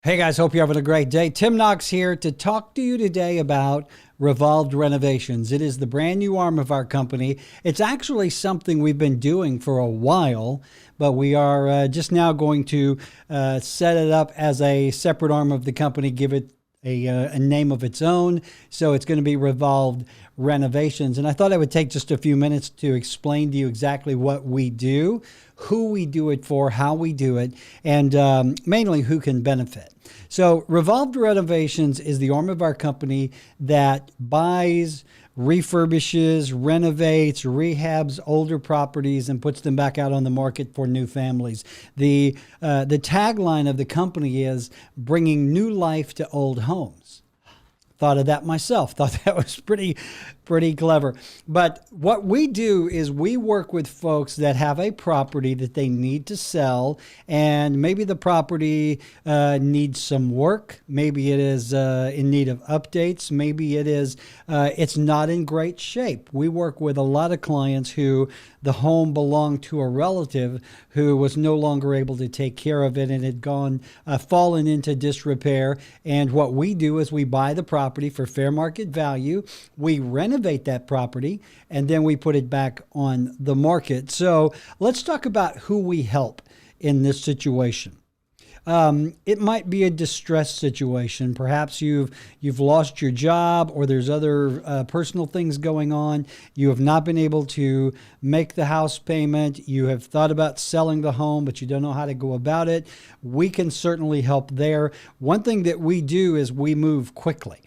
Hey guys, hope you're having a great day. Tim Knox here to talk to you today about Revolved Renovations. It is the brand new arm of our company. It's actually something we've been doing for a while, but we are just now going to set it up as a separate arm of the company, give it a name of its own. So it's going to be Revolved Renovations. And I thought I would take just a few minutes to explain to you exactly what we do, who we do it for, how we do it, and mainly who can benefit. So Revolved Renovations is the arm of our company that buys, refurbishes, renovates, rehabs older properties and puts them back out on the market for new families. The tagline of the company is bringing new life to old homes. Thought of that myself. Thought that was pretty clever. But what we do is we work with folks that have a property that they need to sell, and maybe the property needs some work. Maybe it is in need of updates. Maybe it is it's not in great shape. We work with a lot of clients who the home belonged to a relative who was no longer able to take care of it and had fallen into disrepair. And what we do is we buy the property for fair market value. We renovate that property, and then we put it back on the market. So let's talk about who we help in this situation. It might be a distressed situation. Perhaps you've lost your job, or there's other personal things going on. You have not been able to make the house payment. You have thought about selling the home, but you don't know how to go about it. We can certainly help there. One thing that we do is we move quickly.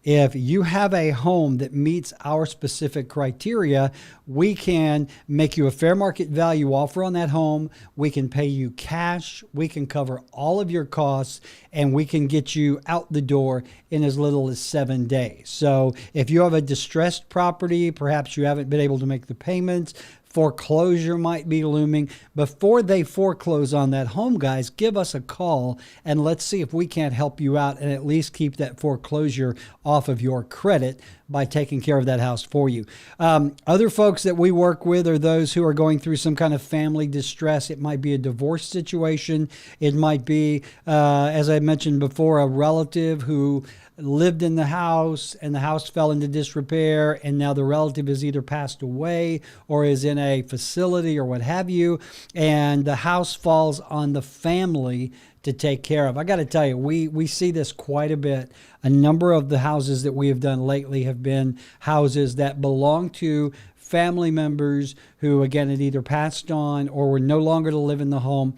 If you have a home that meets our specific criteria, we can make you a fair market value offer on that home. We can pay you cash. We can cover all of your costs, and we can get you out the door in as little as 7 days. So if you have a distressed property, perhaps you haven't been able to make the payments, foreclosure might be looming. Before they foreclose on that home, guys, give us a call and let's see if we can't help you out and at least keep that foreclosure off of your credit by taking care of that house for you. Other folks that we work with are those who are going through some kind of family distress. It might be a divorce situation. It might be, as I mentioned before, a relative who lived in the house and the house fell into disrepair, and now the relative has either passed away or is in a facility or what have you, and the house falls on the family to take care of. I got to tell you, we see this quite a bit. A number of the houses that we have done lately have been houses that belong to family members who, again, had either passed on or were no longer to live in the home,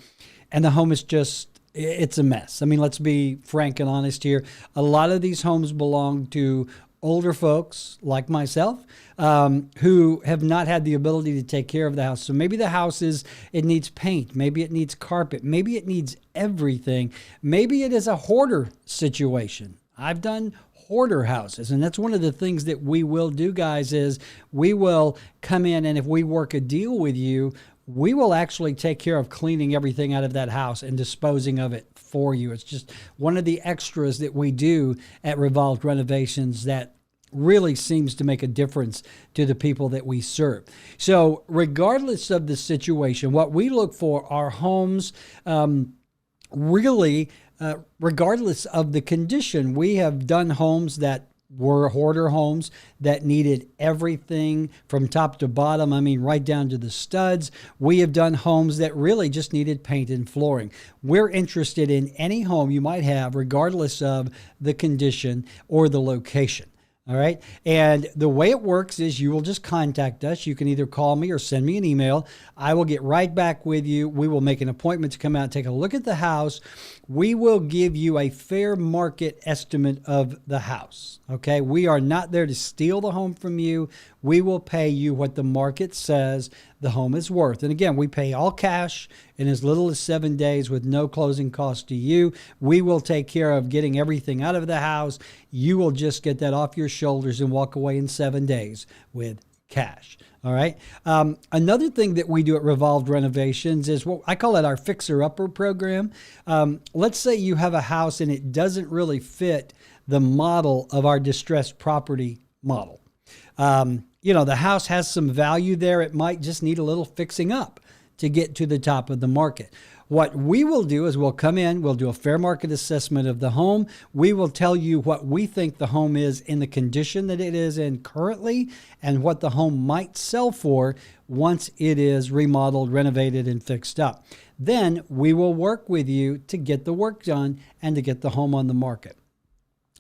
and the home is just, it's a mess. I mean, let's be frank and honest here. A lot of these homes belong to older folks like myself who have not had the ability to take care of the house. So maybe the house it needs paint. Maybe it needs carpet. Maybe it needs everything. Maybe it is a hoarder situation. I've done hoarder houses, and that's one of the things that we will do, guys, is we will come in, and if we work a deal with you, we will actually take care of cleaning everything out of that house and disposing of it for you. It's just one of the extras that we do at Revolved Renovations that really seems to make a difference to the people that we serve. So regardless of the situation, what we look for are homes regardless of the condition. We have done homes that were hoarder homes that needed everything from top to bottom. I mean, right down to the studs. We have done homes that really just needed paint and flooring. We're interested in any home you might have, regardless of the condition or the location. All right. And the way it works is you will just contact us. You can either call me or send me an email. I will get right back with you. We will make an appointment to come out and take a look at the house. We will give you a fair market estimate of the house. Okay. We are not there to steal the home from you. We will pay you what the market says the home is worth. And again, we pay all cash in as little as 7 days with no closing cost to you. We will take care of getting everything out of the house. You will just get that off your shoulders and walk away in 7 days with cash. All right. Another thing that we do at Revolved Renovations is what I call it our fixer-upper program. Let's say you have a house and it doesn't really fit the model of our distressed property model. The house has some value there. It might just need a little fixing up to get to the top of the market. What we will do is we'll come in, we'll do a fair market assessment of the home. We will tell you what we think the home is in the condition that it is in currently and what the home might sell for once it is remodeled, renovated, and fixed up. Then we will work with you to get the work done and to get the home on the market.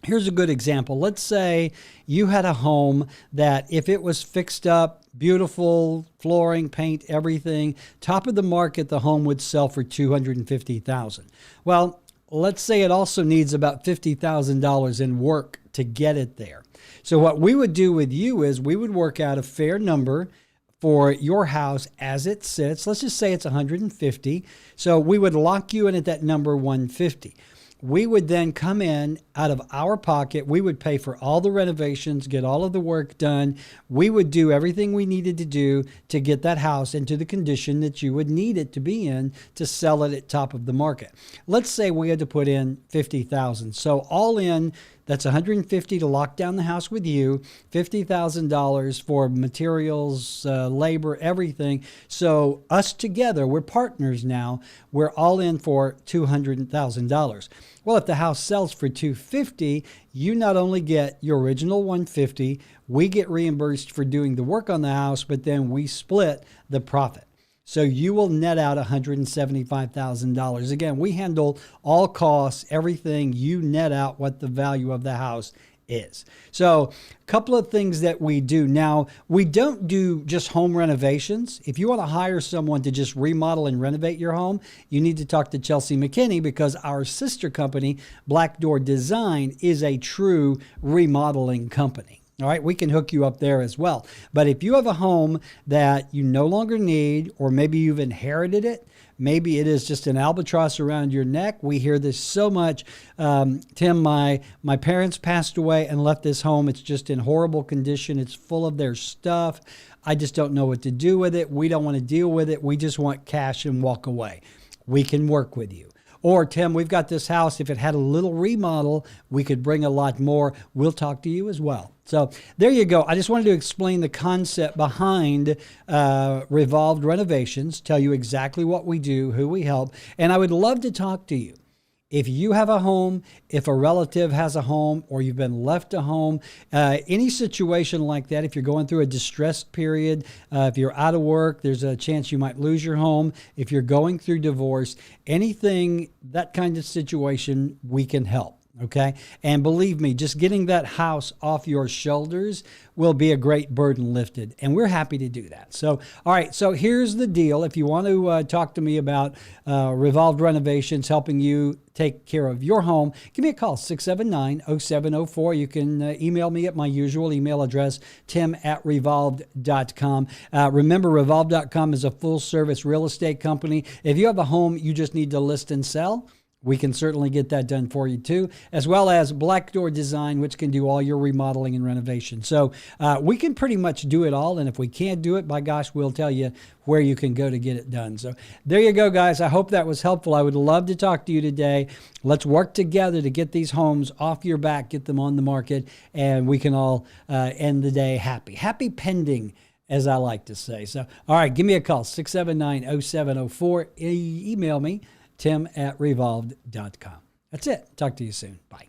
Here's a good example. Let's say you had a home that if it was fixed up, beautiful, flooring, paint, everything, top of the market, the home would sell for $250,000. Well, let's say it also needs about $50,000 in work to get it there. So what we would do with you is we would work out a fair number for your house as it sits. Let's just say it's 150. So we would lock you in at that number 150. We would then come in out of our pocket. We would pay for all the renovations, get all of the work done. We would do everything we needed to do to get that house into the condition that you would need it to be in to sell it at top of the market. Let's say we had to put in $50,000. So all in, that's $150 to lock down the house with you, $50,000 for materials, labor, everything. So us together, we're partners now. We're all in for $200,000. Well, if the house sells for $250,000, you not only get your original $150,000, we get reimbursed for doing the work on the house, but then we split the profit. So you will net out $175,000. Again, we handle all costs, everything. You net out what the value of the house is. So a couple of things that we do. Now, we don't do just home renovations. If you want to hire someone to just remodel and renovate your home, you need to talk to Chelsea McKinney, because our sister company, Black Door Design, is a true remodeling company. All right, we can hook you up there as well. But if you have a home that you no longer need, or maybe you've inherited it, maybe it is just an albatross around your neck. We hear this so much. Tim, my parents passed away and left this home. It's just in horrible condition. It's full of their stuff. I just don't know what to do with it. We don't want to deal with it. We just want cash and walk away. We can work with you. Or, Tim, we've got this house. If it had a little remodel, we could bring a lot more. We'll talk to you as well. So there you go. I just wanted to explain the concept behind Revolved Renovations, tell you exactly what we do, who we help, and I would love to talk to you. If you have a home, if a relative has a home, or you've been left a home, any situation like that, if you're going through a distressed period, if you're out of work, there's a chance you might lose your home. If you're going through divorce, anything, that kind of situation, we can help. Okay. And believe me, just getting that house off your shoulders will be a great burden lifted. And we're happy to do that. So, all right. So here's the deal. If you want to talk to me about Revolved Renovations, helping you take care of your home, give me a call, 679-0704. You can email me at my usual email address, tim@revolved.com. Remember, revolved.com is a full-service real estate company. If you have a home you just need to list and sell, we can certainly get that done for you too, as well as Black Door Design, which can do all your remodeling and renovation. So we can pretty much do it all. And if we can't do it, by gosh, we'll tell you where you can go to get it done. So there you go, guys. I hope that was helpful. I would love to talk to you today. Let's work together to get these homes off your back, get them on the market, and we can all end the day happy. Happy pending, as I like to say. So, all right, give me a call, 679-0704. Email me, tim@revolved.com. That's it. Talk to you soon. Bye.